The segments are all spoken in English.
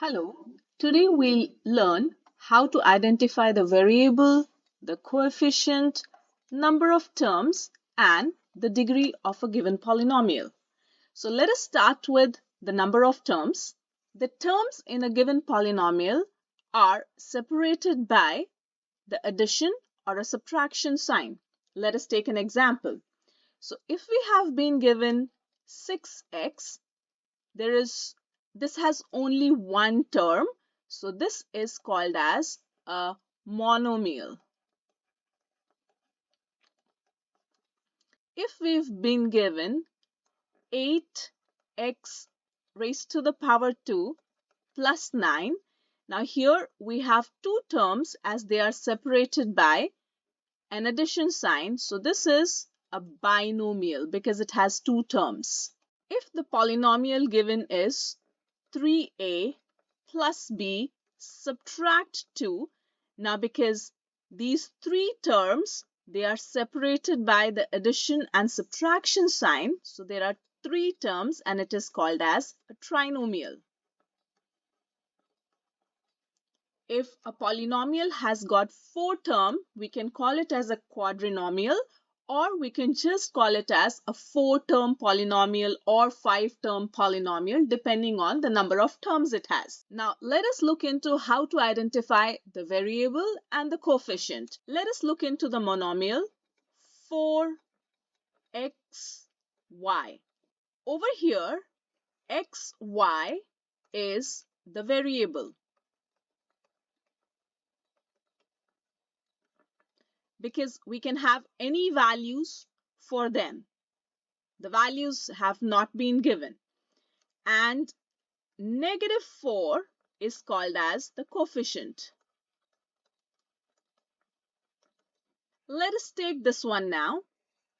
Hello, today we'll learn how to identify the variable, the coefficient, number of terms, and the degree of a given polynomial. So let us start with the number of terms. The terms in a given polynomial are separated by the addition or a subtraction sign. Let us take an example. So if we have been given 6x, this has only one term, so this is called as a monomial. If we've been given 8x raised to the power 2 plus 9, now here we have two terms as they are separated by an addition sign, so this is a binomial because it has two terms. If the polynomial given is 3a plus b subtract 2. Now because these three terms, they are separated by the addition and subtraction sign. So there are three terms and it is called as a trinomial. If a polynomial has got four terms, we can call it as a quadrinomial, or we can just call it as a four-term polynomial or five-term polynomial depending on the number of terms it has. Now let us look into how to identify the variable and the coefficient. Let us look into the monomial 4xy. Over here, xy is the variable, because we can have any values for them. The values have not been given. And -4 is called as the coefficient. Let us take this one now.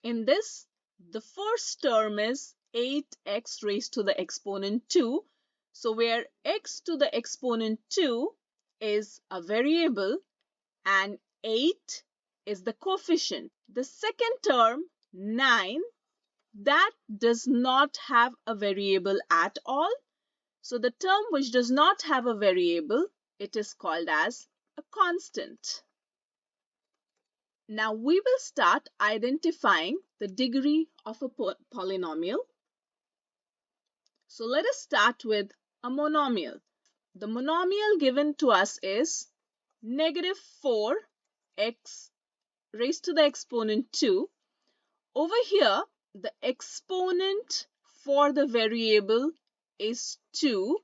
In this, the first term is 8x raised to the exponent 2. So where x to the exponent 2 is a variable and 8 is the coefficient. The second term, 9, that does not have a variable at all. So the term which does not have a variable, it is called as a constant. Now we will start identifying the degree of a polynomial. So let us start with a monomial. The monomial given to us is -4x raised to the exponent 2. Over here, the exponent for the variable is 2,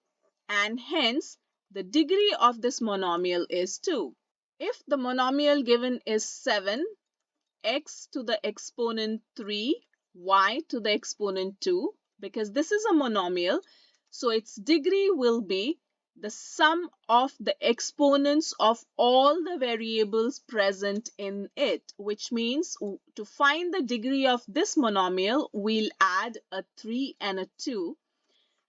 and hence the degree of this monomial is 2. If the monomial given is 7x to the exponent 3, y to the exponent 2, because this is a monomial, so its degree will be the sum of the exponents of all the variables present in it, which means to find the degree of this monomial, we'll add a 3 and a 2.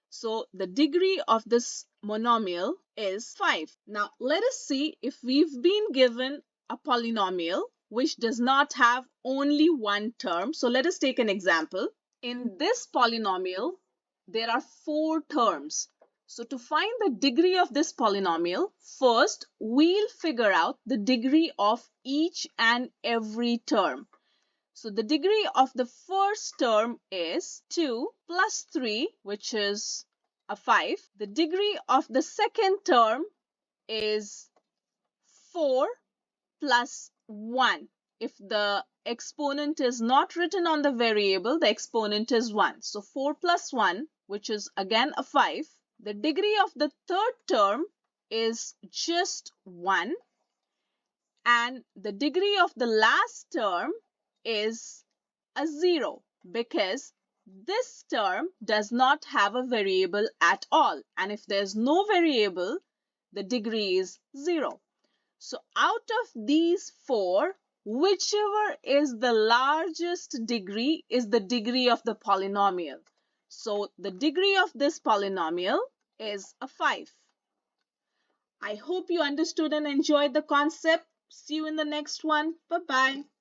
So the degree of this monomial is 5. Now let us see if we've been given a polynomial which does not have only one term. So let us take an example. In this polynomial, there are four terms. So to find the degree of this polynomial, first we'll figure out the degree of each and every term. So the degree of the first term is 2 plus 3, which is a 5. The degree of the second term is 4 plus 1. If the exponent is not written on the variable, the exponent is 1. So 4 plus 1, which is again a 5. The degree of the third term is just 1. And the degree of the last term is a 0, because this term does not have a variable at all. And if there's no variable, the degree is 0. So out of these four, whichever is the largest degree is the degree of the polynomial. So the degree of this polynomial is a 5. I hope you understood and enjoyed the concept. See you in the next one. Bye-bye.